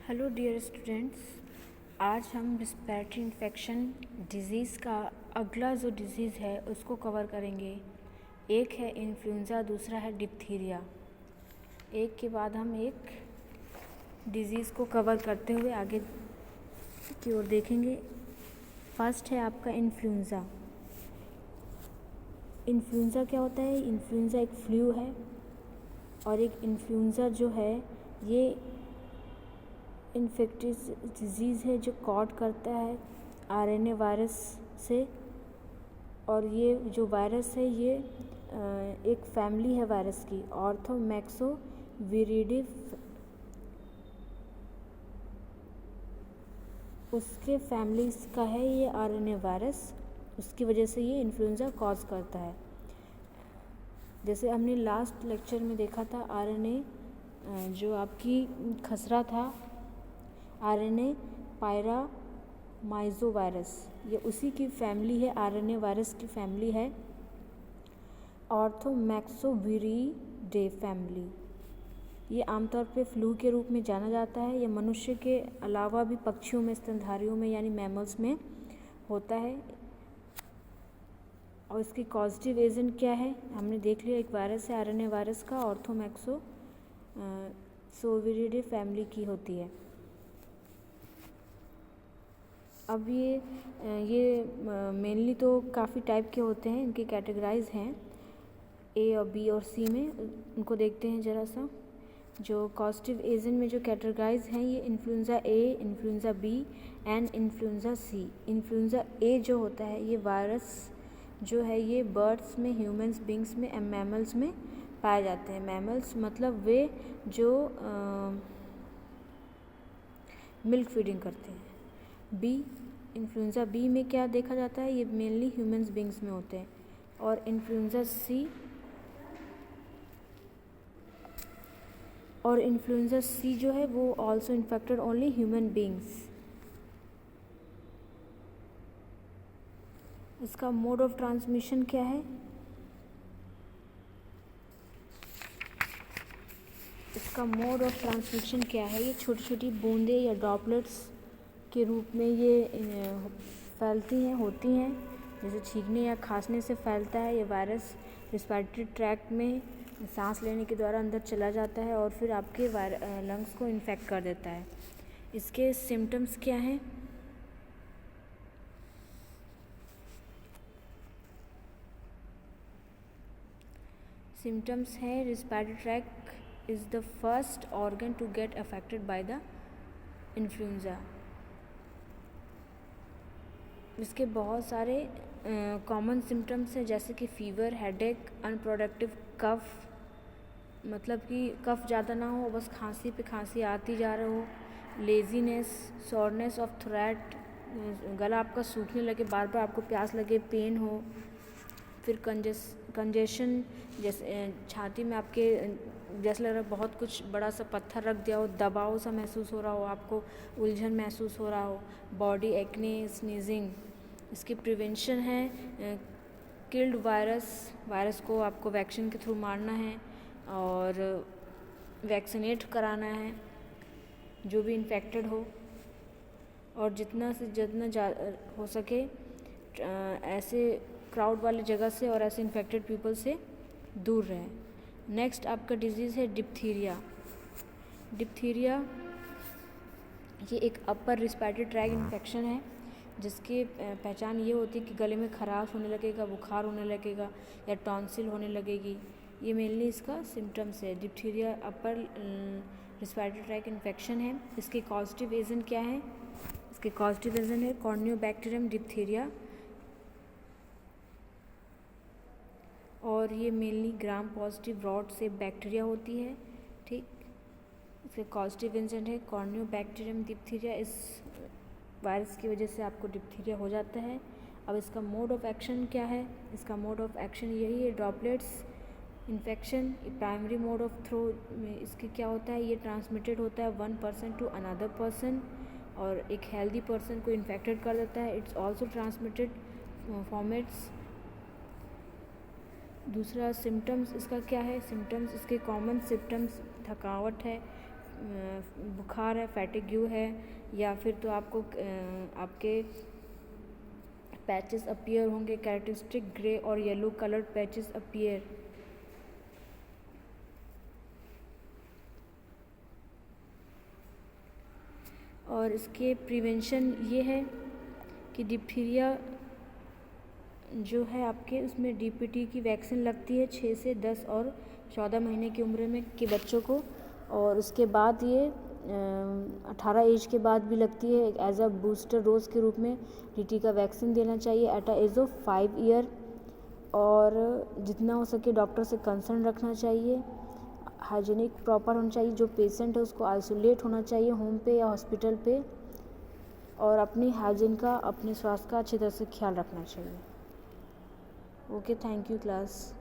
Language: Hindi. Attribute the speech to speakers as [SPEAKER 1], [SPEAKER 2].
[SPEAKER 1] हेलो डियर स्टूडेंट्स, आज हम रिस्पिरेटरी इन्फेक्शन डिज़ीज़ का अगला जो डिज़ीज़ है उसको कवर करेंगे। एक है इन्फ्लुएंज़ा, दूसरा है डिप्थीरिया। एक के बाद हम एक डिज़ीज़ को कवर करते हुए आगे की ओर देखेंगे। फर्स्ट है आपका इन्फ्लुएंज़ा। इन्फ्लुएंज़ा क्या होता है? इन्फ्लुएंज़ा एक फ्लू है और एक इन्फ्लुएंज़ा जो है ये इन्फेक्टियस डिजीज़ है जो कॉज करता है आरएनए वायरस से। और ये जो वायरस है ये एक फैमिली है वायरस की, ऑर्थोमैक्सोविरिडी। उसके फैमिली का है ये आरएनए वायरस, उसकी वजह से ये इन्फ्लुएंज़ा कॉज करता है। जैसे हमने लास्ट लेक्चर में देखा था, आरएनए जो आपकी खसरा था, आरएनए पायरामाइज़ोवायरस, ये उसी की फैमिली है, आरएनए वायरस की फैमिली है ऑर्थोमैक्सोविरिडे फैमिली। ये आमतौर पे फ्लू के रूप में जाना जाता है। ये मनुष्य के अलावा भी पक्षियों में, स्तनधारियों में यानी मैमल्स में होता है। और इसकी कॉजेटिव एजेंट क्या है हमने देख लिया, एक वायरस है आरएनए वायरस का, ऑर्थोमैक्सोविरिडे फैमिली की होती है। अब ये मेनली तो काफ़ी टाइप के होते हैं, इनके कैटेगराइज हैं ए और बी और सी में। उनको देखते हैं ज़रा सा। जो कॉजेटिव एजेंट में जो कैटेगराइज हैं, ये influenza A, influenza B and influenza C. Influenza A जो होता है, ये वायरस जो है ये बर्ड्स में, ह्यूमंस बींग्स में एंड मैमल्स में पाए जाते हैं। मैमल्स मतलब वे जो मिल्क फीडिंग करते हैं। बी, इन्फ्लुएंज़ा बी में क्या देखा जाता है, ये मेनली ह्यूमंस बींग्स में होते हैं। और इन्फ्लुएंज़ा सी जो है वो also infected only human beings. इसका मोड ऑफ ट्रांसमिशन क्या है? इसका मोड ऑफ ट्रांसमिशन क्या है? ये छोटी छोटी बूंदें या ड्रॉपलेट्स के रूप में ये फैलती हैं, होती हैं। जैसे छींकने या खांसने से फैलता है। ये वायरस रिस्पिरेटरी ट्रैक्ट में सांस लेने के द्वारा अंदर चला जाता है और फिर आपके लंग्स को इन्फेक्ट कर देता है। इसके सिम्टम्स क्या हैं? सिम्टम्स है respiratory tract is the first organ to get affected by the influenza. इसके बहुत सारे कॉमन सिम्टम्स हैं, जैसे कि फीवर, हेडेक, अनप्रोडक्टिव कफ, मतलब कि कफ ज़्यादा ना हो, बस खांसी पे खांसी आती जा रहा हो, लेजीनेस, सोरनेस ऑफ थ्रोट, गला आपका सूखने लगे, बार बार आपको प्यास लगे, पेन हो। फिर कंजेशन, जैसे छाती में आपके जैसे लग रहा है बहुत कुछ बड़ा सा पत्थर रख दिया हो, दबाव सा महसूस हो रहा हो, आपको उलझन महसूस हो रहा हो, बॉडी एक्ने, स्नीजिंग। इसकी प्रिवेंशन है किल्ड वायरस को आपको वैक्सीन के थ्रू मारना है और वैक्सीनेट कराना है जो भी इन्फेक्टेड हो। और जितना हो सके ऐसे क्राउड वाली जगह से और ऐसे इन्फेक्टेड पीपल से दूर रहें। नेक्स्ट आपका डिजीज़ है डिप्थीरिया। डिप्थीरिया ये एक अपर रिस्पिरेटरी ट्रैक्ट इन्फेक्शन है, जिसकी पहचान ये होती है कि गले में खराश होने लगेगा, बुखार होने लगेगा या टॉन्सिल होने लगेगी। ये मेनली इसका सिम्टम्स है। डिप्थीरिया अपर रिस्पिरेटरी ट्रैक्ट इन्फेक्शन है। इसके कॉजेटिव एजेंट क्या है? इसके कॉजेटिव एजेंट है कॉर्नियोबैक्टीरियम डिप्थीरिया, और ये मेनली ग्राम पॉजिटिव रॉट से बैक्टीरिया होती है। ठीक, इसके कॉजेटिव एजेंट है कॉर्नियोबैक्टीरियम डिप्थीरिया। इस वायरस की वजह से आपको डिप्थीरिया हो जाता है। अब इसका मोड ऑफ एक्शन क्या है? इसका मोड ऑफ एक्शन यही है, droplets infection. Primary mode of throw में इसके क्या होता है, ये ट्रांसमिटेड होता है one person to another person, और एक हेल्दी पर्सन को इन्फेक्टेड कर देता है। It's also transmitted fomites. दूसरा सिम्टम्स इसका क्या है? सिम्टम्स इसके कॉमन सिम्टम्स थकावट है, बुखार है, फैटिग्यू है, या फिर तो आपको आपके पैचेस अपीयर होंगे, कैरेक्टरिस्टिक ग्रे और येलो कलर्ड पैचेस अपीयर। और इसके प्रिवेंशन ये है कि डिप्थीरिया जो है आपके उसमें डीपीटी की वैक्सीन लगती है 6 से 10 और 14 महीने की उम्र में के बच्चों को, और उसके बाद ये 18 एज के बाद भी लगती है एज अ बूस्टर डोज के रूप में। टीटी का वैक्सीन देना चाहिए at a age of 5 year, और जितना हो सके डॉक्टर से कंसर्न रखना चाहिए। हाइजीनिक प्रॉपर होना चाहिए, जो पेशेंट है उसको आइसोलेट होना चाहिए होम पे या हॉस्पिटल पे, और अपनी हाइजीन का, अपने स्वास्थ्य का अच्छी तरह से ख्याल रखना चाहिए। Okay, thank you class.